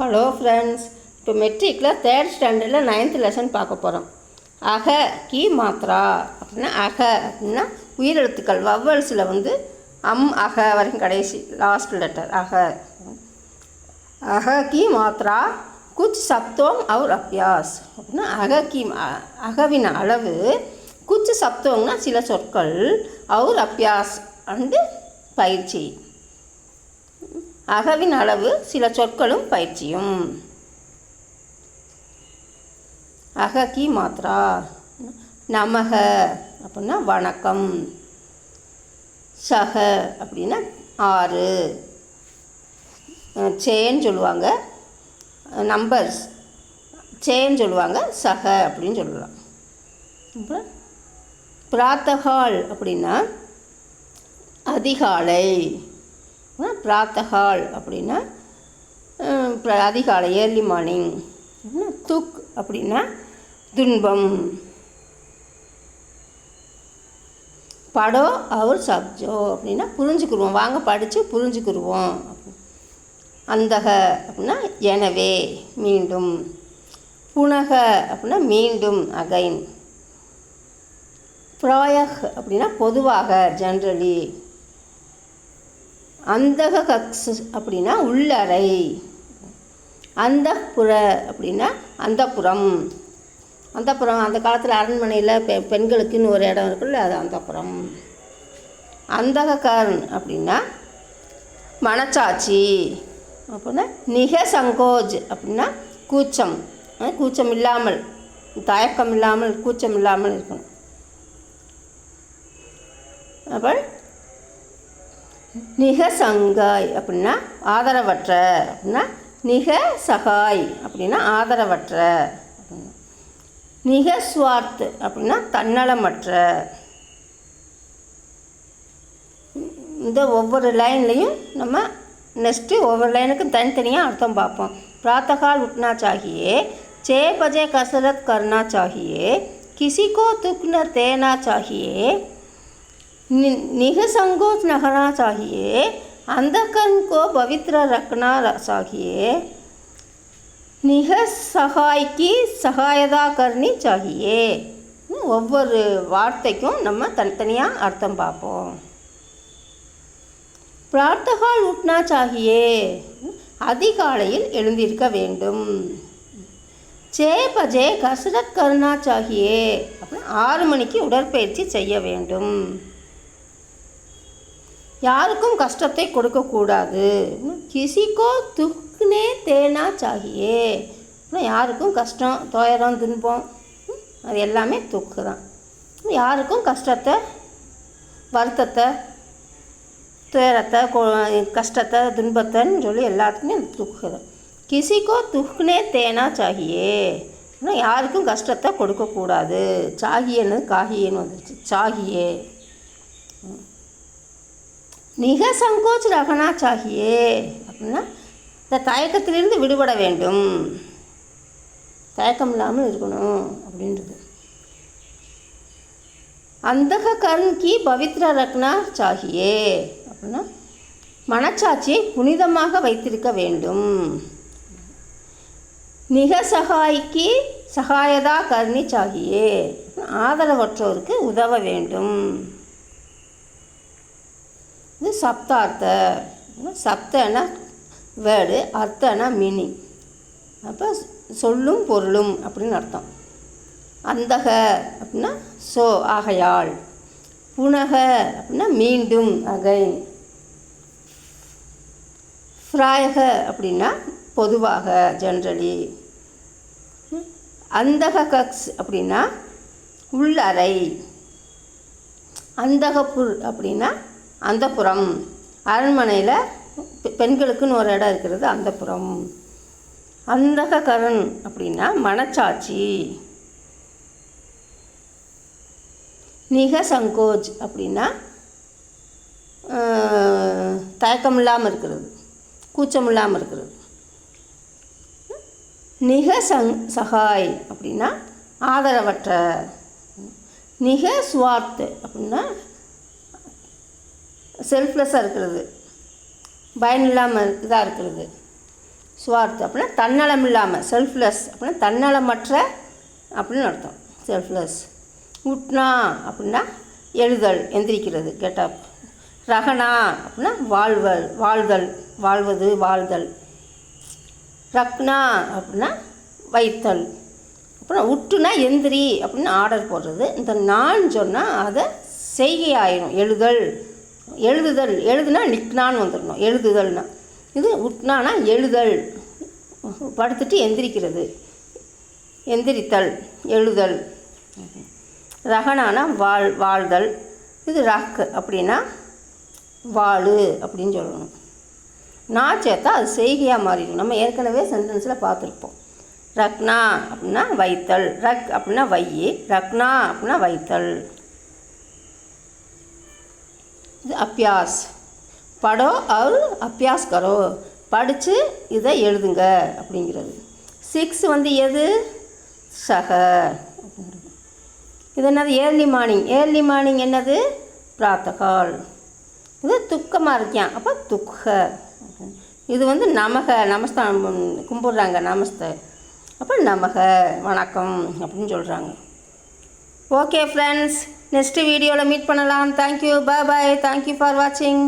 Hello friends, இப்போ மெட்ரிக்கில் 3rd ஸ்டாண்டர்டில் 9th lesson பார்க்க போகிறோம். அக கி மாத்ரா அப்படின்னா அக அப்படின்னா உயிரெழுத்துக்கள் வவ்வல்ஸில் அக வரைக்கும் கடைசி லாஸ்ட் லெட்டர் அக. அக கி மாத்ரா குச் சப்தோம் அவர் அபியாஸ் அப்படின்னா அகவின் அளவு, குச் சப்தோம்னா சில சொற்கள், அவர் அபியாஸ் அண்டு பயிற்சி. அகவின் அளவு சில சொற்களும் பயிற்சியும். அக கி மாத்ரா நமக அப்படின்னா வணக்கம், சக அப்படின்னா 6, சேன்னு சொல்லுவாங்க, நம்பர்ஸ் சேன்னு சொல்லுவாங்க, சக அப்படின்னு சொல்லலாம். அப்புறம் பிராத்தகால் அப்படின்னா அதிகாலை, பிராத்தகால் அப்படின்னா அதிகாலை ஏர்லி மார்னிங். துக் அப்படின்னா துன்பம். படோ அவர் சப்ஜோ அப்படின்னா புரிஞ்சுக்கிடுவோம், வாங்க படித்து புரிஞ்சுக்கிடுவோம். அந்தக அப்படின்னா எனவே மீண்டும். புனக அப்படின்னா மீண்டும் அகைன். பிராயக் அப்படின்னா பொதுவாக ஜென்ரலி. அந்தக கக்ஸ் அப்படின்னா உள்ளறை. அந்தப்புற அப்படின்னா அந்தப்புறம். அந்தப்புறம் அந்த காலத்தில் அரண்மனையில் பெண்களுக்குன்னு ஒரு இடம் இருக்குல்ல, அது அந்தப்புறம். அந்தககர்ன் அப்படின்னா மனச்சாட்சி அப்படின்னா நிக சங்கோஜ் அப்படின்னா கூச்சம், கூச்சம் இல்லாமல், தயக்கம் இல்லாமல், கூச்சம் இல்லாமல் இருக்கணும். அப்புறம் நிக சங்காய் அப்படின்னா ஆதரவற்ற அப்படின்னா, நிக சகாய் அப்படின்னா ஆதரவற்ற. நிக ஸ்வார்த் அப்படின்னா தன்னலமற்ற. இந்த ஒவ்வொரு லைன்லையும் நம்ம நெக்ஸ்ட்டு ஒவ்வொரு லைனுக்கும் தனித்தனியாக அர்த்தம் பார்ப்போம். பிராத்தகால் உட்னா சாகியே, 6 बजे कसरत करना चाहिए, किसी को दुख न देना चाहिए, निह संकोच नहना चाहिए, अंधकरण को पवित्र रखना चाहिए, निह सहाय की सहायता करनी चाहिए. ஒவ்வொரு வார்த்தைக்கும் நம்ம தனித்தனியாக அர்த்தம் பார்ப்போம். பிரார்த்தகால் உட்னா சாகியே அதிகாலையில் எழுந்திருக்க வேண்டும். 6 बजे कसरत करना चाहिए அப்படின்னா 6 மணிக்கு உடற்பயிற்சி செய்ய வேண்டும். யாருக்கும் கஷ்டத்தை கொடுக்கக்கூடாது. கிசிக்கோ துக்னே தேனா சாகியே அப்படின்னா யாருக்கும் கஷ்டம், துயரம், துன்பம் அது எல்லாமே துக்கு தான். யாருக்கும் கஷ்டத்தை, வருத்தத்தை, துயரத்தை, கஷ்டத்தை, துன்பத்தைன்னு சொல்லி எல்லாத்துக்குமே துக்கு தான். கிசிக்கோ துக்னே தேனா சாகியே அப்படின்னா யாருக்கும் கஷ்டத்தை கொடுக்கக்கூடாது. சாகியன்னு காகியன்னு வந்துருச்சு, சாகியே. நிக சங்கோச் ரகனா சாகியே அப்படின்னா இந்த தயக்கத்திலிருந்து விடுபட வேண்டும், தயக்கம் இல்லாமல் இருக்கணும் அப்படின்றது. அந்தக கர்ன் கி பவித்ர ரக்னா சாகியே அப்படின்னா மனச்சாட்சியை புனிதமாக வைத்திருக்க வேண்டும். நிக சகாய்க்கு சகாயதா கர்ணி சாகியே ஆதரவற்றோருக்கு உதவ வேண்டும். இது சப்தார்த்த. சப்தனா வேர்டு, அர்த்தனா மீனிங். அப்போ சொல்லும் பொருளும் அப்படின்னு அர்த்தம். அந்தக அப்படின்னா சோ ஆகையால். புனக அப்படின்னா மீண்டும் அகைன். ஃப்ராயக அப்படின்னா பொதுவாக ஜென்ரலி. அந்தக கக்ஸ் அப்படின்னா உள்ளறை. அந்தகப்புர் அப்படின்னா அந்தப்புறம். அரண்மனையில் பெண்களுக்குன்னு ஒரு இடம் இருக்கிறது அந்தப்புறம். அந்தககரன் அப்படின்னா மனச்சாட்சி. நிக சங்கோஜ் அப்படின்னா தயக்கம் இல்லாமல் இருக்கிறது, கூச்சம் இல்லாமல் இருக்கிறது. நிக சகாய் அப்படின்னா ஆதரவற்ற. நிக ஸ்வார்த் அப்படின்னா செல்ஃப்லெஸ்ஸாக இருக்கிறது, பயன் இல்லாமல் இதாக இருக்கிறது. ஸ்வார்த் அப்படின்னா தன்னலம் இல்லாமல், செல்ஃப்லெஸ் அப்படின்னா தன்னலமற்ற அப்படின்னு அர்த்தம், செல்ஃப்லெஸ். உட்னா அப்படின்னா எழுதல், எந்திரிக்கிறது, கெட்டப். ரகனா அப்படின்னா வாழ்தல், வாழ்தல். ரக்னா அப்படின்னா வைத்தல். அப்புறம் உட்டுனா எந்திரி அப்படின்னு ஆர்டர் போடுறது. இந்த நான் சொன்னால் அதை செய்கை ஆயிரும். எழுதுதல், எழுதுனா நிக்னான்னு வந்துடணும், எழுதுதல்னா. இது உட்னானா எழுதல், படுத்துட்டு எந்திரிக்கிறது, எந்திரித்தல், எழுதல். ரகனானா வாழ்தல். இது ரக் அப்படின்னா வாழு அப்படின்னு சொல்லணும். நான் சேர்த்தா அது செய்கையாக மாறிடும். நம்ம ஏற்கனவே சென்டென்ஸில் பார்த்துருப்போம். ரக்னா அப்படின்னா வைத்தல், ரக் அப்படின்னா வையி, ரக்னா அப்படின்னா வைத்தல். இது அப்பியாஸ். படோ அவர் அப்பியாஸ் கரோ, படித்து இதை எழுதுங்க அப்படிங்கிறது. 6 வந்து எது? சக. இது என்னது? ஏர்லி மார்னிங் என்னது? பிராத்தகால். இது துக்கமாக இருக்கான், அப்போ துக்க. இது வந்து நமஸ்தான் கும்பிட்றாங்க, நமஸ்தே, அப்போ நமக வணக்கம் அப்படின்னு சொல்கிறாங்க. ஓகே ஃப்ரெண்ட்ஸ், நெக்ஸ்ட் வீடியோவில் மீட் பண்ணலாம். தேங்க்யூ, பாய், தேங்க்யூ ஃபார் வாட்சிங்.